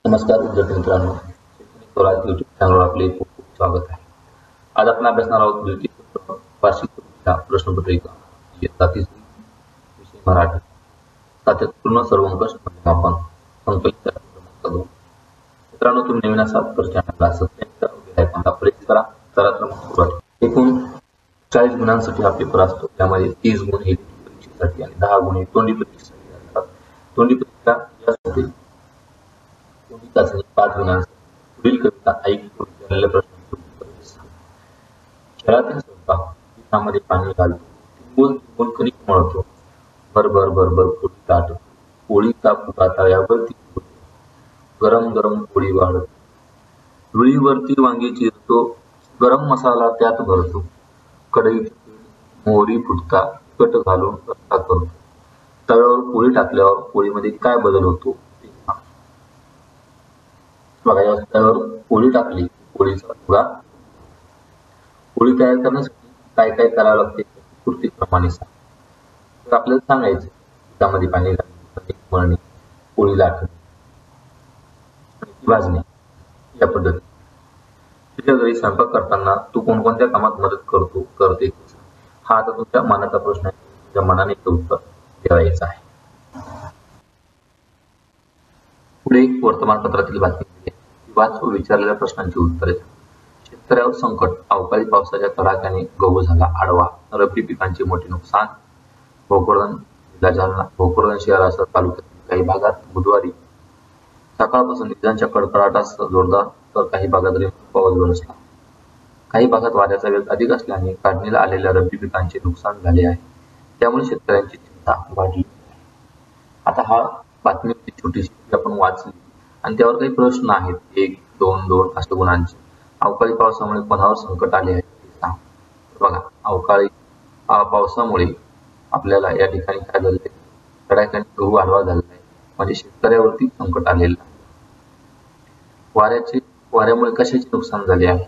नमस्कार विद्यार्थी मित्रांनो, शैक्षणिक स्वराज YouTube चॅनलवर आपले खूप खूप स्वागत आहे. आज आपण अभ्यासणार आहोत द्वितीय वार्षिक परीक्षा प्रश्नपत्रिका इयत्ता 3 विषय मराठी सातत्यपूर्ण सर्वंकष मूल्यमापन संकलित क्रमांक 2. मित्रांनो, तुम्ही नवीन असाल तर चॅनलला सबस्क्राइब करा, बेल आयकॉनला प्रेस करा. चला तर मग सुरुवात. एकूण 40 गुणांसाठी हा पेपर असतो. त्यामध्ये 30 गुण हे परीक्षेसाठी आणि 10 गुण हे तोंडी परीक्षेसाठी असतात. तोंडी परीक्षा यासाठी तोंडी चाचणी 5 गुणांसाठी पुढील कविता ऐकून विचारलेल्या प्रश्नांची खेळातील स्वयंपाक पिठामध्ये पाणी घालतो, तिंबून तिंबून कणिक मळतो, भर भर भर भर पोळी ताटतो, पोळीचा फुगा तव्यावरती उडतो, गरम गरम पोळी वाढतो, धुळीवरती वांगी चिरतो, गरम मसाला त्यात भरतो, कढईत मोहरी फुटता कट घालून रस्सा करतो, तव्यावर पोळी टाकल्यावर पोळीमध्ये काय बदल होतो ते सांग. बघा, या तव्यावर पोळी टाकली, पोळीचा फुगा. पोळी तयार करण्यासाठी काय काय करावं लागते कृतीप्रमाणे सांग. तर आपल्याला सांगायचं त्यामध्ये पाणी घालणे, मळणे, पोळी लाटणे, भाजणे या पद्धती. तुझ्या घरी स्वयंपाक करताना तू कोणकोणत्या कामात मदत करते हा आता तुमच्या मनाचा प्रश्न आहे. तुमच्या मनाने उत्तर द्यायचं आहे. पुढे वर्तमानपत्रातील बातमी वाचून विचारलेल्या प्रश्नांची उत्तरे. शेतकऱ्यावर संकट, अवकाळी पावसाच्या तडाख्याने गहू झाला आडवा, रब्बी पिकांचे मोठे नुकसान. भोकरदन जिल्हा जालना. भोकरदन शहरासह तालुक्यातील काही भागात बुधवारी सकाळपासून विजांच्या कडकडाटासह जोरदार तर काही भागात पाऊस बरसला. काही भागात वाऱ्याचा वेग अधिक असल्याने काढणीला आलेल्या रब्बी पिकांचे नुकसान झाले आहे. त्यामुळे शेतकऱ्यांची चिंता वाढली. आता हा बातमी छोटीशी आपण वाचली आणि त्यावर काही प्रश्न आहेत. 1, 2, 2 अशा गुणांचे. अवकाळी पावसामुळे कोणावर संकट आले आहे ते सांग. बघा, अवकाळी पावसामुळे आपल्याला या ठिकाणी काय झाले, कडाक्याने गहू आडवा झालेला आहे, म्हणजे शेतकऱ्यावरती संकट आलेलं आहे. वाऱ्यामुळे कशाचे नुकसान झाले आहे,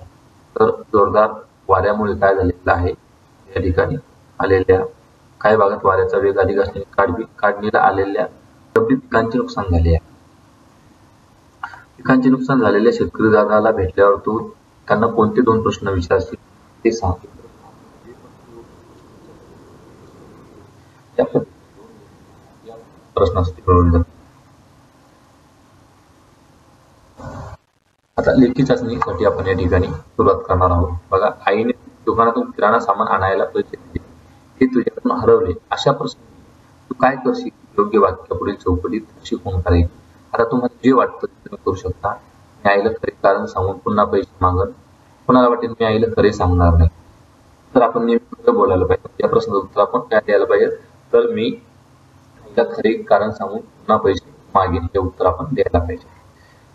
तर जोरदार वाऱ्यामुळे काय झालेलं आहे, या ठिकाणी आलेल्या काही भागात वाऱ्याचा वेग अधिक असल्याने काढणीला आलेल्या रब्बी पिकांचे नुकसान झाले आहे. पिकांचे नुकसान झालेल्या शेतकरी दादाला भेटल्यावर तू त्यांना कोणते 2 प्रश्न विचारशील ते सांग. प्रश्न आता लेखी चाचणीसाठी आपण या ठिकाणी सुरुवात करणार आहोत. बघा, आईने दुकानातून किराणा सामान आणायला पैसे दिले, ते तुझ्याकडून हरवले. अशा प्रसंगी तू काय करशील? योग्य वाक्य पुढील चौकटीत शिकवून करायचे. आता तुम्हाला जे वाटतं ते तुम्ही करू शकता. मी आईला खरे कारण सांगून पुन्हा पैसे मागन. कोणाला वाटेल मी आईला खरे सांगणार नाही, तर आपण नेहमी खरं बोलायला पाहिजे. या प्रश्नाचं उत्तर आपण काय द्यायला पाहिजे, तर मी आईला खरे कारण सांगून पुन्हा पैसे मागेन हे उत्तर आपण द्यायला पाहिजे.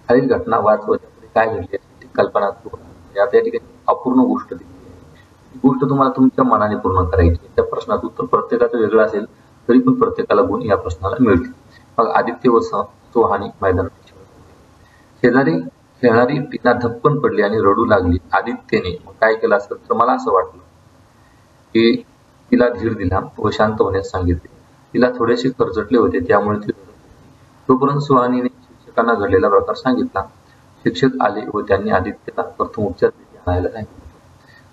खालील घटना वाचवत काय घडली ती कल्पना आता या ठिकाणी अपूर्ण गोष्ट दिली. गोष्ट तुम्हाला तुमच्या मनाने पूर्ण करायची. त्या प्रश्नाचं उत्तर प्रत्येकाचं वेगळं असेल तरी पण प्रत्येकाला गुण या प्रश्नाला मिळतील. मग आदित्य व सुहानी मैदानात शेजारी खेळणारी टीना धपकन पडली आणि रडू लागली. आदित्यने मग काय केलं असेल, तर मला असं वाटलं की तिला धीर दिला व शांत होण्यास सांगितले. तिला थोडेसे खरचटले होते, त्यामुळे ती तोपर्यंत सुहानीने शिक्षकांना घडलेला प्रकार सांगितला. शिक्षक आले व त्यांनी आदित्यला प्रथमोपचार पेटी आणायला सांगितले.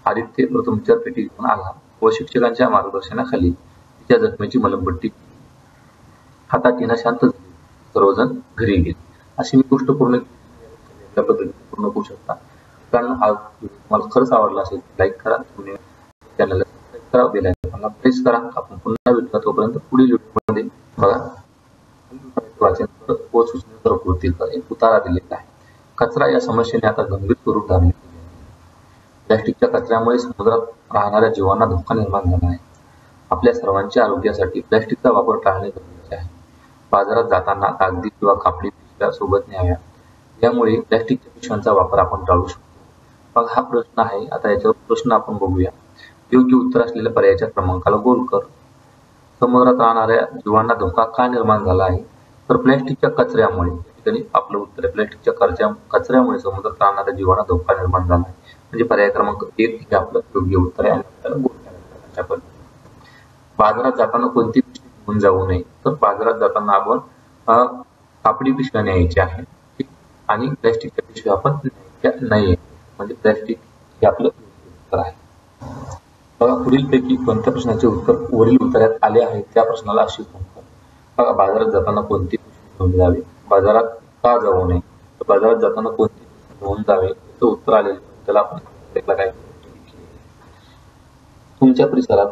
आदित्य प्रथमोपचार पेटी घेऊन आला व शिक्षकांच्या मार्गदर्शनाखाली तिच्या जखमेची मलमपट्टी केली. आता टीना शांत झाली. सर्वजण घरी गेले. अशी मी गोष्ट पूर्ण त्या पद्धतीने पूर्ण करू शकता. कारण हा तुम्हाला खरंच आवडला असेल लाईक करा, चॅनलला सबस्क्राईब करा, बेल आयकॉनला प्रेस करा. आपण पुन्हा भेटूया. तोपर्यंत पुढील व्हिडिओमध्ये बघा, वाचन व सूचनेचा कृतीचा एक उतारा दिलेला आहे. कचरा या समस्येने आता गंभीर स्वरूप धारण केले आहे. प्लॅस्टिकच्या कचऱ्यामुळे समुद्रात राहणाऱ्या जीवांना धोका निर्माण झाला आहे. आपल्या सर्वांच्या आरोग्यासाठी प्लॅस्टिकचा वापर टाळणे गरजेचे आहे. बाजारात जाताना कागदी किंवा कापडी पिशव्या सोबत न्याव्या. यामुळे प्लॅस्टिकच्या पिशव्यांचा वापर आपण टाळू शकतो. मग हा प्रश्न आहे. आता याच्यावर प्रश्न आपण बघूया. योग्य उत्तर असलेल्या पर्यायाच्या क्रमांकाला गोल कर. समुद्रात राहणाऱ्या जीवांना धोका का निर्माण झाला आहे, तर प्लॅस्टिकच्या कचऱ्यामुळे. आपलं उत्तर आहे प्लॅस्टिकच्या कचऱ्यामुळे समुद्रात राहणाऱ्या जीवांना धोका निर्माण झाला आहे. म्हणजे पर्याय क्रमांक 1 हे आपलं योग्य उत्तर आहे. आणि बाजारात जाताना कोणती पिशवी घेऊन जाऊ नये, तर बाजारात जाताना आपण कापडी पिशव्या न्यायची आहे. आणि प्लॅस्टिकच्या पिशव्या आपण नाही, म्हणजे प्लॅस्टिक हे आपलं उत्तर आहे. बघा, पुढीलपैकी कोणत्या प्रश्नाचे उत्तर वरील उत्तरात आले आहे त्या प्रश्नाला अशी म्हणतात. बघा, बाजारात जाताना कोणती पिशवी घेऊन जावी, बाजारात का जाऊ नये, बाजारात जाताना कोणती पिशवी घेऊन जावे याचं उत्तर आलेलं. त्याला आपण काय, तुमच्या परिसरात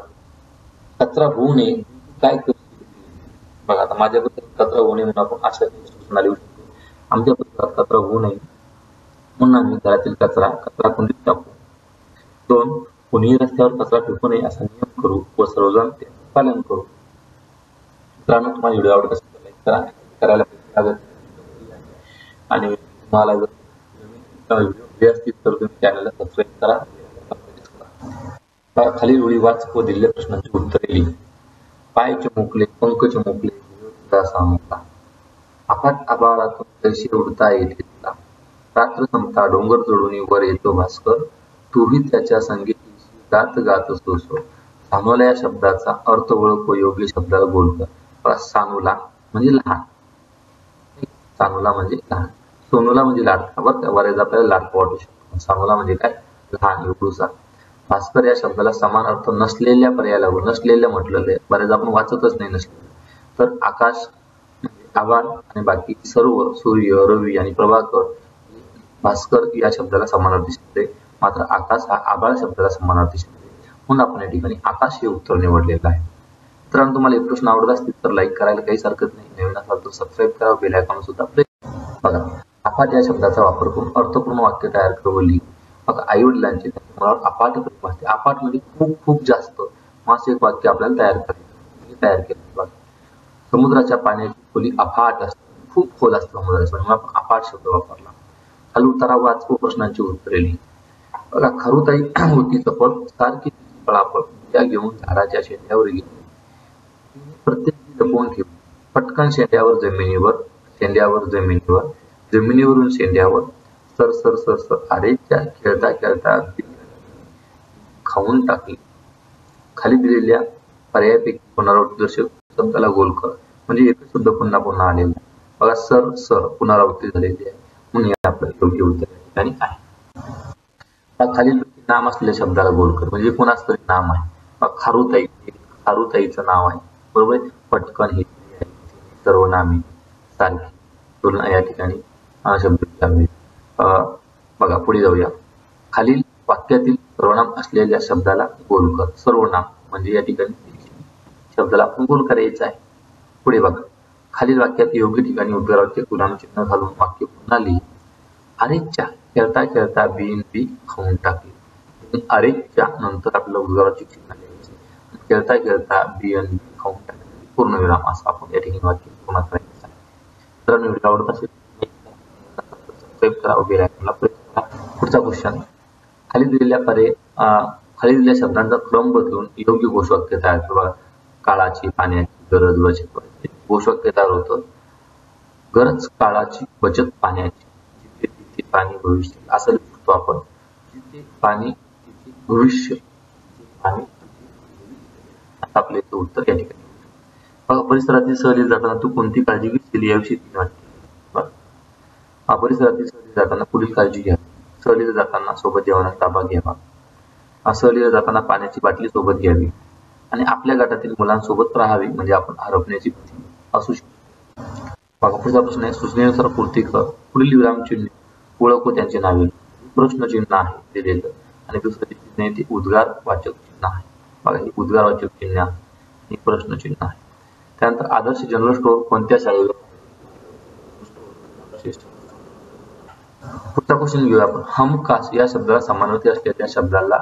कचरा होऊ नये काय करशील. बघा, आता माझ्या परिसरात कचरा होऊ नये म्हणून आपण अशा सूचना लिहू शकतो. आमच्या परिसरात कचरा होऊ नये म्हणून आम्ही घरातील कचरा कुंडीत टाकू. 2. कोणीही रस्त्यावर कचरा फेकू नये असा नियम करू व सर्वजण ते पालन करू. मित्रांनो, तुम्हाला व्हिडिओ आवडत असेल तर लाईक करा, करायला आणि तुम्हाला जर व्हिडिओ असतील तर तुम्ही चॅनलला सबस्क्राईब करा. खालील ओळी वाच व दिलेल्या प्रश्नांची उत्तरे लिही. पाय चिमुकले, पंख चिमुकले, सांगता अफाट आभाळातून पैसे उडता येतील का, रात्र संपता डोंगर जोडून वर येतो भास्कर, तूही त्याच्या संगीताशी गात गात सोसो. सानूला या शब्दाचा अर्थ ओळख व योग्य शब्दाला बोल कर. सानूला म्हणजे लहान, सानूला म्हणजे लहान, सोनूला म्हणजे लाडका. बरेच आपल्याला लाडका वाटू शकतो. सानूला म्हणजे काय, लहान, एवढूसा. भास्कर या शब्दाला समान अर्थ नसलेल्या पर्यायाला नसलेल्या म्हटलेलं आहे. बरेच आपण वाचतच नाही नसलेलं. तर आकाश, आभाळ आणि बाकी सर्व, सूर्य, रवी आणि प्रभाकर, भास्कर या शब्दाला समानार्थी शब्द आहे. मात्र आकाश हा आभाळ शब्दाला समानार्थी शब्द आहे, म्हणून आपण या ठिकाणी आकाश हे उत्तर निवडलेलं आहे. मित्रांनो, तुम्हाला हे प्रश्न आवडत असतील तर लाईक करायला काहीच हरकत नाही. नवीन असाल तर सबस्क्राईब करा, बेल आयकॉन सुद्धा प्रेस. बघा, अफाट या शब्दाचा वापर करून अर्थपूर्ण वाक्य तयार करू लिही. बघा, आई वडिलांचे मुलावर अफाट प्रेम असते. अफाट म्हणजे खूप खूप जास्त. मासे एक वाक्य आपल्याला तयार केलं. बघा, समुद्राच्या पाण्याची खोली अफाट असते, खूप खोल असते समुद्राची, म्हणून आपण अफाट शब्द वापरला. खाली उतारा वाच व प्रश्नांची उत्तरे लिही. बघा, खरुताई होती चपळ, सारखी पळापळ, त्या घेऊन झाडाच्या शेंड्यावर गेली, प्रत्येक लपवून ठेवली, पटकन शेंड्यावर जमिनीवरून शेंड्यावर, सर सर सर सर, आरेच्या खेळता खेळता खाऊन टाकली. खाली दिलेल्या पर्यायापैकी पुनरावृत्ती शब्दाला गोल कर, म्हणजे एकच शब्द पुन्हा पुन्हा आलेला. बघा, सर सर पुनरावृत्ती झालेली आहे, म्हणून हे आपलं योग्य उत्तर या ठिकाणी आहे. खालील नाम असलेल्या शब्दाला गोल कर, म्हणजे कोणाच तरी नाम आहे. खारुताई, खारुताईचं नाव आहे, बरोबर. पटकन हे सर्वनामे सारखी तुलना या ठिकाणी शब्द. बघा, पुढे जाऊया. खालील वाक्यातील सर्वनाम असलेल्या शब्दाला गोल कर. सर्वनाम म्हणजे या ठिकाणी शब्दाला आपण गोल करायचं आहे. पुढे बघा, खालील वाक्यात योग्य ठिकाणी उद्गाराचे विरामचिन्ह घालून वाक्य पुन्हा लिही. अरेच्या खेळता खेळता बी खाऊन टाकली. अरेच्या नंतर आपल्याला उद्गाराचे चिन्ह लिहायचे. खेळता खेळता बी खाऊन टाकली, पूर्णविराम असं आपण या ठिकाणी वाक्य पूर्ण करायचं आहे. तर व्हिडिओ आवडत असेल सबस्क्राईब करा, बेल आयकॉनला प्रेस करा. पुढचा क्वेश्चन, खाली दिलेल्या शब्दांचा क्रम बदलून योग्य घोषवाक्य तयार करा. काळाची, पाण्याची गरज, बचत. घोषवाक्य तयार होतं, गरज काळाची, बचत पाण्याची, जिथे तिथे पाणी भविष्य, असं लिहितो आपण. जिथे पाणी तिथे भविष्य, पाणी आता आपले उत्तर या ठिकाणी. बघा, परिसरातील सहली जाताना तू कोणती काळजी घेतली याविषयी वाटते. परिसरातील सहली जाताना पुढील काळजी घ्या. सहलीला जाताना सोबत जेवणाचा डबा घ्यावा. सहलीला जाताना पाण्याची बाटली सोबत घ्यावी आणि आपल्या गटातील मुलांसोबत राहावे, म्हणजे आपण हरपण्याची भीती असू शकते. बघा, पुढचा प्रश्न आहे, सूचनेनुसार पूर्ती कर. पुढील विरामचिन्ह ओळख व त्यांचे नावे. प्रश्नचिन्ह आहे दिलेलं आणि दुसरं चिन्ह आहे ते उद्गारवाचक चिन्ह आहे. बघा, हे उद्गारवाचक चिन्ह आहे आणि प्रश्नचिन्ह आहे. त्यानंतर आदर्श जनरल स्टोअर कोणत्या शाळेवर. पुढचा क्वेश्चन घेऊया आपण. हमखास या शब्दाला समानार्थी असलेल्या शब्दाला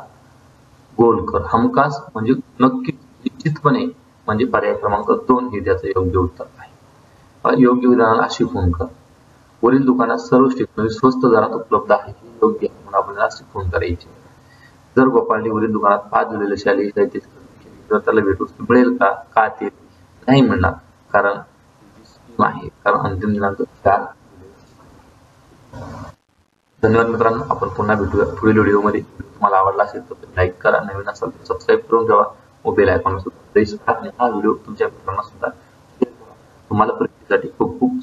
गोल कर. हमखास म्हणजे नक्की, निश्चितपणे, म्हणजे पर्याय क्रमांक 2 हे त्याचं योग्य उत्तर आहे. योग्य विधानाला अशी फोन कर. वरील दुकानात सर्व स्टेशनरी स्वस्त दरात उपलब्ध आहे, हे योग्य आहे, म्हणून आपल्याला अशी फोन करायची. जर गोपाळने वरील दुकानात 5 दिलेले शालेय साहित्य तर त्याला भेटवस्तू मिळेल का, का ते नाही म्हणणार, कारण आहे, कारण अंतिम दिनांक 4. धन्यवाद मित्रांनो, आपण पुन्हा भेटूया पुढील व्हिडिओमध्ये. तुम्हाला आवडला असेल तर लाईक करा, नवीन असाल तर सबस्क्राईब करून ठेवा व बेल आयकॉन सुद्धा प्रेस करा आणि हा व्हिडिओ तुमच्या मित्रांना सुद्धा शेअर करा. तुम्हाला परीक्षेसाठी खूप खूप